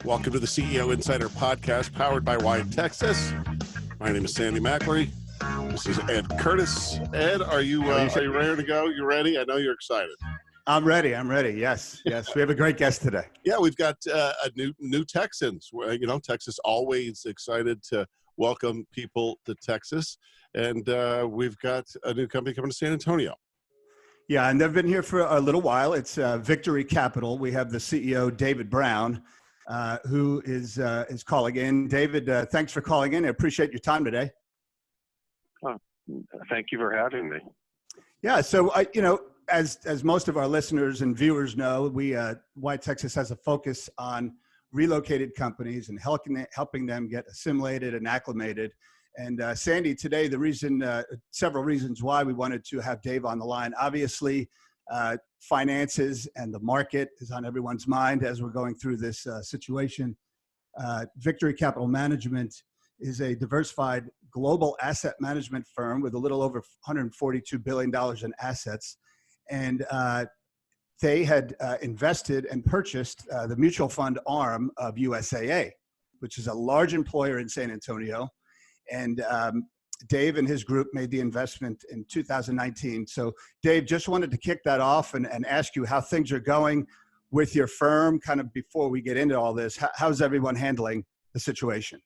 Welcome to the CEO Insider Podcast, powered by YTexas. My name is Sandy McIlree. This is Ed Curtis. Ed, are you ready to go? You ready? I know you're excited. I'm ready. Yes. We have a great guest today. Yeah, we've got a new Texans. Texas always excited to welcome people to Texas, and we've got a new company coming to San Antonio. Yeah, and they've been here for a little while. It's Victory Capital. We have the CEO, David Brown, who is calling in. David, thanks for calling in. I appreciate your time today. Thank you for having me. Yeah, so as most of our listeners and viewers know, YTexas has a focus on relocated companies and helping them get assimilated and acclimated. And Sandy, today, several reasons why we wanted to have Dave on the line. Obviously, finances and the market is on everyone's mind as we're going through this situation. Victory Capital Management is a diversified global asset management firm with a little over $142 billion in assets. And they had invested and purchased the mutual fund arm of USAA, which is a large employer in San Antonio. And Dave and his group made the investment in 2019. So Dave, just wanted to kick that off and ask you how things are going with your firm kind of before we get into all this. How's everyone handling the situation?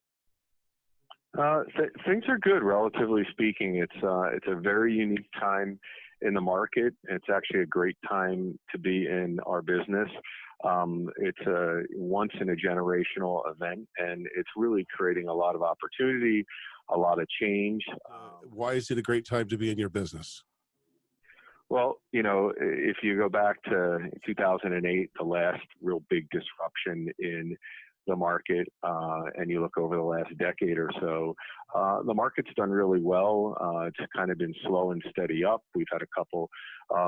Things are good, relatively speaking. It's a very unique time in the market. It's actually a great time to be in our business. It's a once in a generational event, and it's really creating a lot of opportunity, a lot of change. Why is it a great time to be in your business? Well, if you go back to 2008, the last real big disruption in the market, and you look over the last decade or so, the market's done really well. It's kind of been slow and steady up. We've had a couple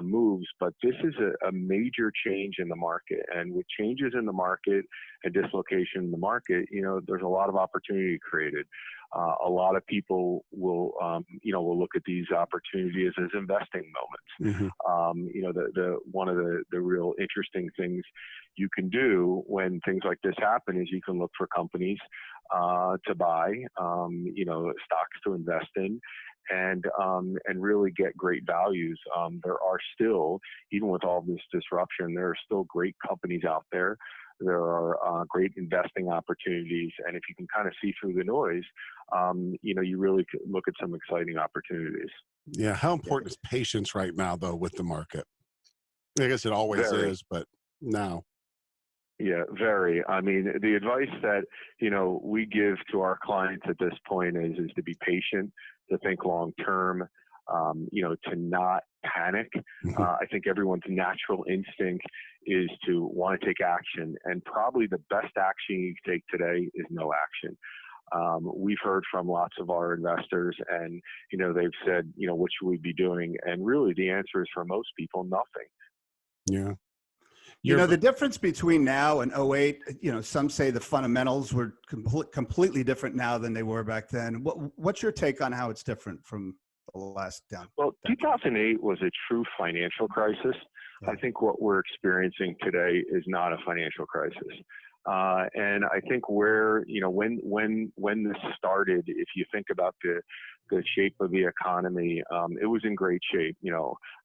moves, but this is a major change in the market. And with changes in the market and dislocation in the market, there's a lot of opportunity created. A lot of people will look at these opportunities as investing moments. Mm-hmm. One of the real interesting things you can do when things like this happen is you can look for companies to buy, stocks to invest in, and really get great values. There are still, even with all this disruption, there are still great companies out there. There are great investing opportunities, and if you can kind of see through the noise, you really could look at some exciting opportunities. Yeah, how important is patience right now, though, with the market? I guess it always is, but now. Yeah, very. I mean, the advice that, we give to our clients at this point is to be patient, to think long term, to not panic. I think everyone's natural instinct is to want to take action, and probably the best action you can take today is no action. We've heard from lots of our investors, and, they've said, what should we be doing? And really the answer is for most people, nothing. Yeah. The difference between now and 2008, some say the fundamentals were completely different now than they were back then. What's your take on how it's different from the last down? Well, 2008 was a true financial crisis. Yeah. I think what we're experiencing today is not a financial crisis. And I think when this started, if you think about the shape of the economy, it was in great shape,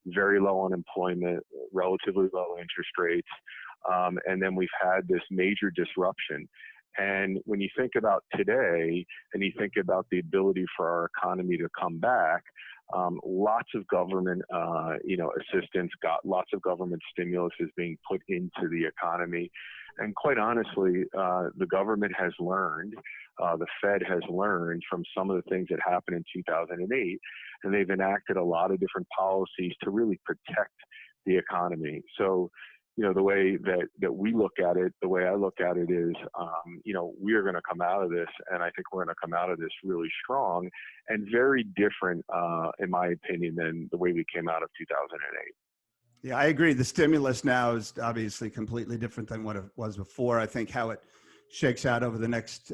very low unemployment, relatively low interest rates. And then we've had this major disruption. And when you think about today and you think about the ability for our economy to come back, lots of government, assistance, lots of government stimulus is being put into the economy. And quite honestly, the government has learned, the Fed has learned from some of the things that happened in 2008, and they've enacted a lot of different policies to really protect the economy. So, the way that we look at it, the way I look at it is, we are going to come out of this, and I think we're going to come out of this really strong and very different, in my opinion, than the way we came out of 2008. Yeah, I agree. The stimulus now is obviously completely different than what it was before. I think how it shakes out over the next,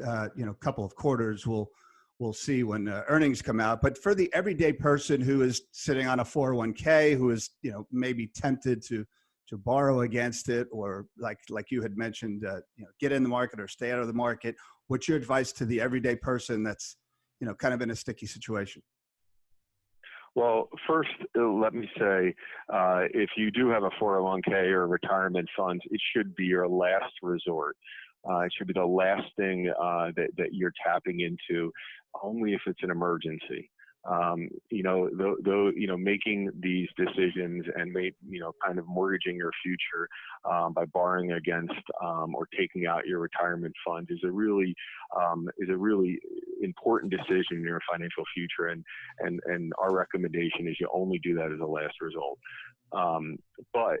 couple of quarters, we'll see when earnings come out. But for the everyday person who is sitting on a 401k, who is, maybe tempted to to borrow against it, or like you had mentioned, get in the market or stay out of the market? What's your advice to the everyday person that's, kind of in a sticky situation? Well, first, let me say, if you do have a 401k or retirement funds, it should be your last resort. It should be the last thing that you're tapping into, only if it's an emergency. Making these decisions and kind of mortgaging your future by borrowing against or taking out your retirement fund is a really important decision in your financial future. And our recommendation is you only do that as a last result. But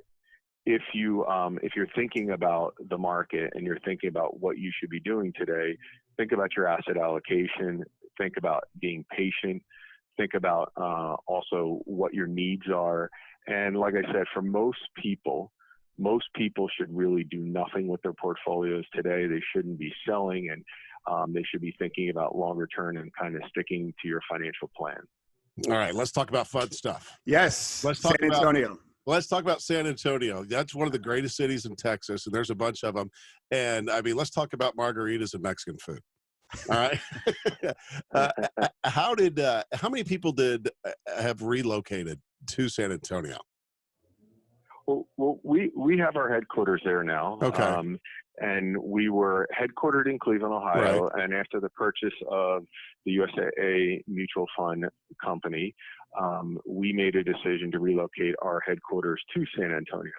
if you're thinking about the market and you're thinking about what you should be doing today, think about your asset allocation, think about being patient, think about also what your needs are. And like I said, for most people should really do nothing with their portfolios today. They shouldn't be selling, and they should be thinking about longer term and kind of sticking to your financial plan. All right, let's talk about fun stuff. Yes, Let's talk San Antonio. Let's talk about San Antonio. That's one of the greatest cities in Texas, and there's a bunch of them. And I mean, let's talk about margaritas and Mexican food. All right. How many people have relocated to San Antonio? Well, we have our headquarters there now. Okay. And we were headquartered in Cleveland, Ohio. Right. And after the purchase of the USAA Mutual Fund Company, we made a decision to relocate our headquarters to San Antonio.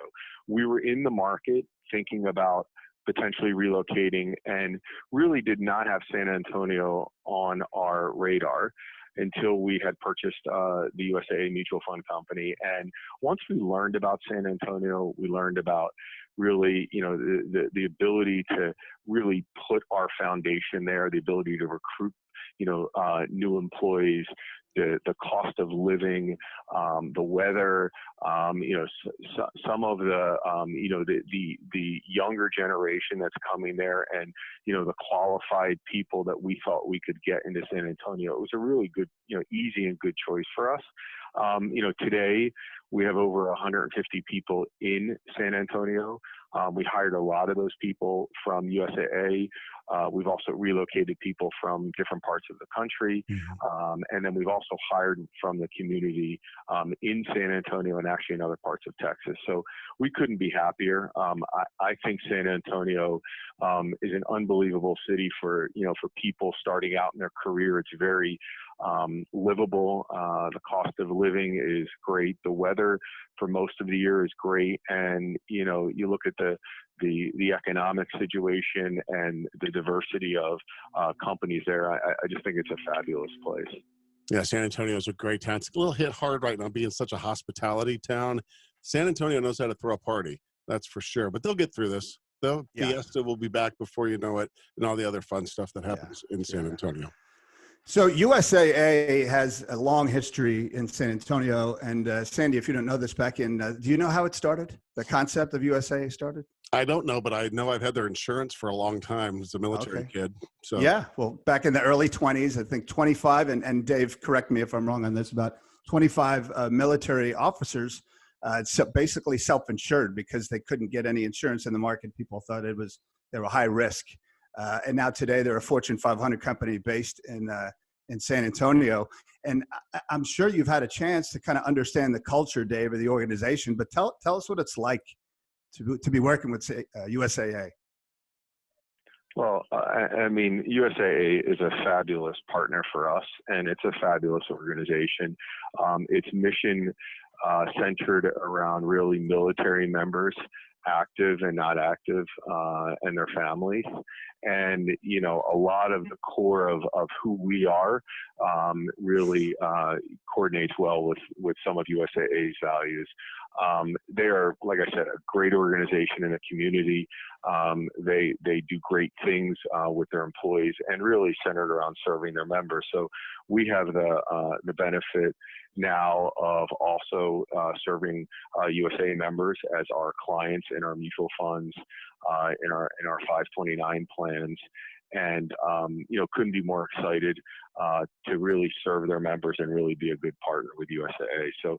We were in the market thinking about potentially relocating and really did not have San Antonio on our radar until we had purchased the USAA Mutual Fund Company. And once we learned about San Antonio, we learned about really, the ability to really put our foundation there, the ability to recruit, new employees, the cost of living, the weather, some of the younger generation that's coming there, and the qualified people that we thought we could get into San Antonio. It was a really good, easy and good choice for us. Today we have over 150 people in San Antonio. We hired a lot of those people from USAA. We've also relocated people from different parts of the country. And then we've also hired from the community in San Antonio and actually in other parts of Texas. So we couldn't be happier. I think San Antonio is an unbelievable city for people starting out in their career. It's very livable. The cost of living is great. The weather for most of the year is great. And, you look at the economic situation and the diversity of companies there. I just think it's a fabulous place. Yeah, San Antonio is a great town. It's a little hit hard right now being such a hospitality town. San Antonio knows how to throw a party, that's for sure. But they'll get through this. Fiesta will be back before you know it, and all the other fun stuff that happens in San Antonio. So USAA has a long history in San Antonio. And Sandy, if you don't know this, do you know how it started? The concept of USAA started? I don't know, but I know I've had their insurance for a long time as a military kid. So yeah, well, back in the early 20s, I think 25, and Dave, correct me if I'm wrong on this, about 25 military officers basically self-insured because they couldn't get any insurance in the market. People thought they were high risk. And now today they're a Fortune 500 company based in San Antonio. And I'm sure you've had a chance to kind of understand the culture, Dave, of the organization, but tell us what it's like to be working with USAA. Well, I mean, USAA is a fabulous partner for us, and it's a fabulous organization. It's mission centered around really military members, active and not active, and their families. And, a lot of the core of who we are really coordinates well with some of USAA's values. They are, like I said, a great organization in the community. They do great things with their employees and really centered around serving their members. So we have the benefit now of also serving USAA members as our clients in our mutual funds, in our 529 plans. and couldn't be more excited to really serve their members and really be a good partner with USAA. So,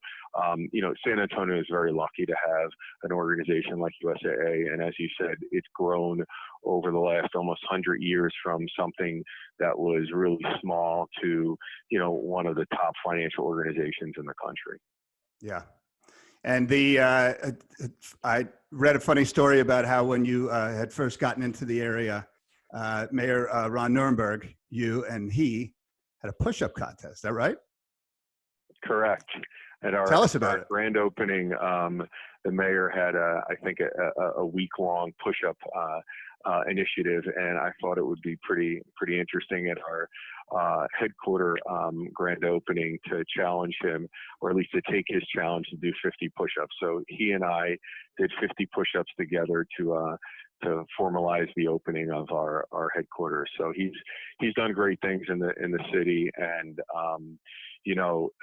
San Antonio is very lucky to have an organization like USAA, and as you said, it's grown over the last almost 100 years from something that was really small to, one of the top financial organizations in the country. Yeah. And I read a funny story about how when you had first gotten into the area, Mayor Ron Nirenberg, you and he had a push-up contest. Is that right? Correct. At our, Tell us about it. Grand opening, the mayor had, a week-long push-up initiative, and I thought it would be pretty interesting at our headquarter grand opening to challenge him, or at least to take his challenge to do 50 push-ups. So he and I did 50 push-ups together to formalize the opening of our headquarters. So he's done great things in the city, and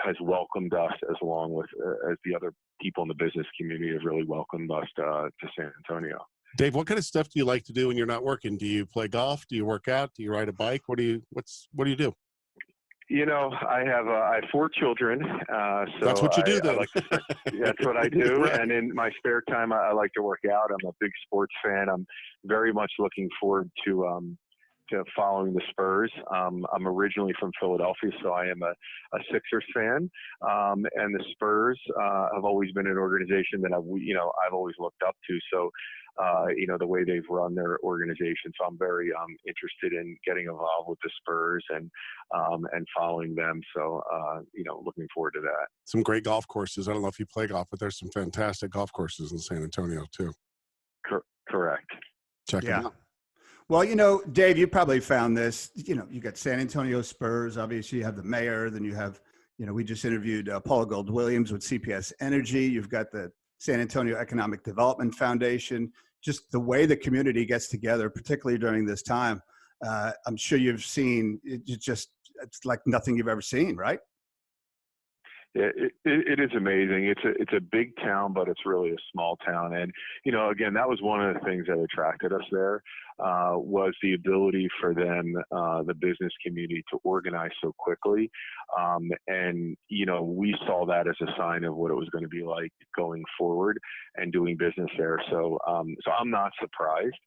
has welcomed us as the other people in the business community have really welcomed us to San Antonio. Dave, what kind of stuff do you like to do when you're not working? Do you play golf? Do you work out? Do you ride a bike? What do you do? I have 4 children. So that's what you do then. That's what I do. Right. And in my spare time, I like to work out. I'm a big sports fan. I'm very much looking forward to following the Spurs. I'm originally from Philadelphia, so I am a Sixers fan. And the Spurs have always been an organization that I've always looked up to. So, the way they've run their organization. So I'm very interested in getting involved with the Spurs and following them. So, looking forward to that. Some great golf courses. I don't know if you play golf, but there's some fantastic golf courses in San Antonio too. Correct. Check them out. Well, Dave, you probably found this, you got San Antonio Spurs, obviously you have the mayor, then you have, we just interviewed Paula Gold-Williams with CPS Energy. You've got the San Antonio Economic Development Foundation, just the way the community gets together, particularly during this time. I'm sure you've seen, it's like nothing you've ever seen, right? Yeah, it is amazing. It's a big town, but it's really a small town. And, again, that was one of the things that attracted us there, was the ability for them, the business community, to organize so quickly. And, we saw that as a sign of what it was going to be like going forward and doing business there. So I'm not surprised,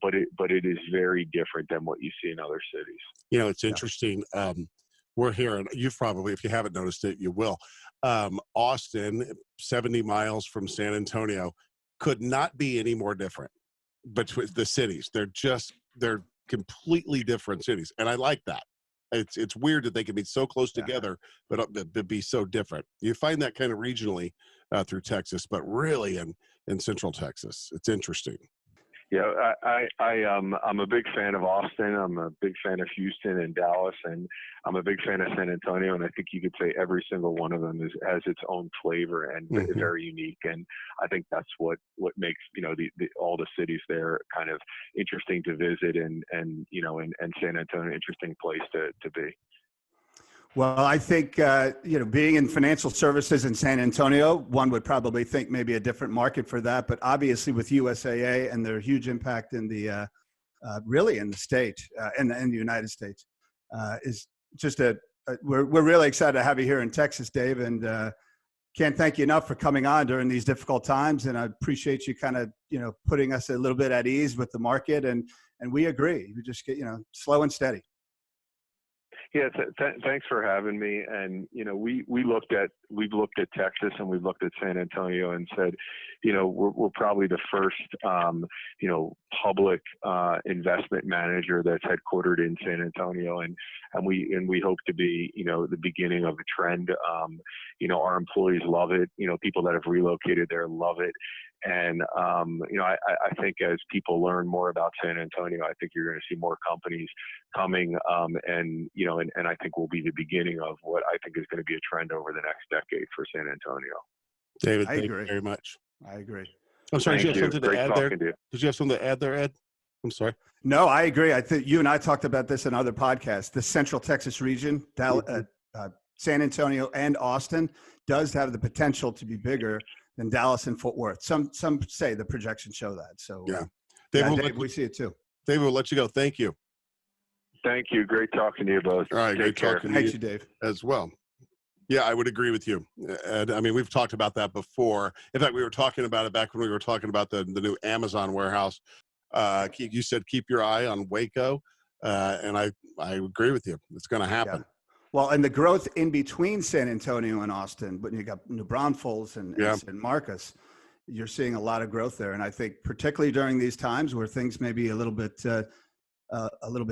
but it is very different than what you see in other cities. It's interesting. We're here, and you've probably, if you haven't noticed it, you will. Austin, 70 miles from San Antonio, could not be any more different between the cities. They're completely different cities, and I like that. It's weird that they can be so close together, but be so different. You find that kind of regionally through Texas, but really in Central Texas, it's interesting. Yeah, I'm a big fan of Austin. I'm a big fan of Houston and Dallas, and I'm a big fan of San Antonio. And I think you could say every single one of them has its own flavor and very unique. And I think that's what makes all the cities there kind of interesting to visit, and San Antonio an interesting place to be. Well, I think, being in financial services in San Antonio, one would probably think maybe a different market for that. But obviously with USAA and their huge impact in the, really in the state and in the United States, is just we're really excited to have you here in Texas, Dave. And can't thank you enough for coming on during these difficult times. And I appreciate you kind of, putting us a little bit at ease with the market. And we agree. We just get, slow and steady. Yeah, thanks for having me. And we've looked at Texas, and we've looked at San Antonio and said, we're probably the first public investment manager that's headquartered in San Antonio, and we hope to be the beginning of a trend. Our employees love it. People that have relocated there love it. And, I think as people learn more about San Antonio, I think you're going to see more companies coming, and I think we'll be the beginning of what I think is going to be a trend over the next decade for San Antonio. David, thank you very much. I agree. I'm sorry, did you have something to add there? Did you have something to add there, Ed? I'm sorry. No, I agree. I think you and I talked about this in other podcasts. The Central Texas region, San Antonio and Austin, does have the potential to be bigger than Dallas and Fort Worth. Some say the projections show that. So yeah, Dave, we see it too. David, we'll let you go. Thank you. Thank you. Great talking to you both. All right, Take great care. talking to Thanks you you, Dave. as well. Yeah, I would agree with you. And I mean, we've talked about that before. In fact, we were talking about it back when we were talking about the new Amazon warehouse. You said keep your eye on Waco, and I agree with you. It's going to happen. Yeah. Well, and the growth in between San Antonio and Austin, but you got New Braunfels and San Marcos, you're seeing a lot of growth there. And I think particularly during these times where things may be a little bit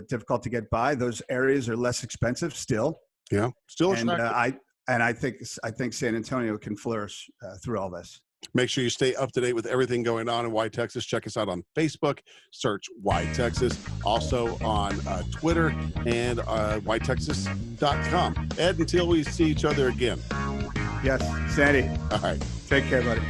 difficult to get by, those areas are less expensive still. Yeah, still attractive. And I think San Antonio can flourish through all this. Make sure you stay up to date with everything going on in YTexas. Check us out on Facebook. Search YTexas. Also on Twitter and YTexas.com. Ed, until we see each other again. Yes, Sandy. All right. Take care, buddy.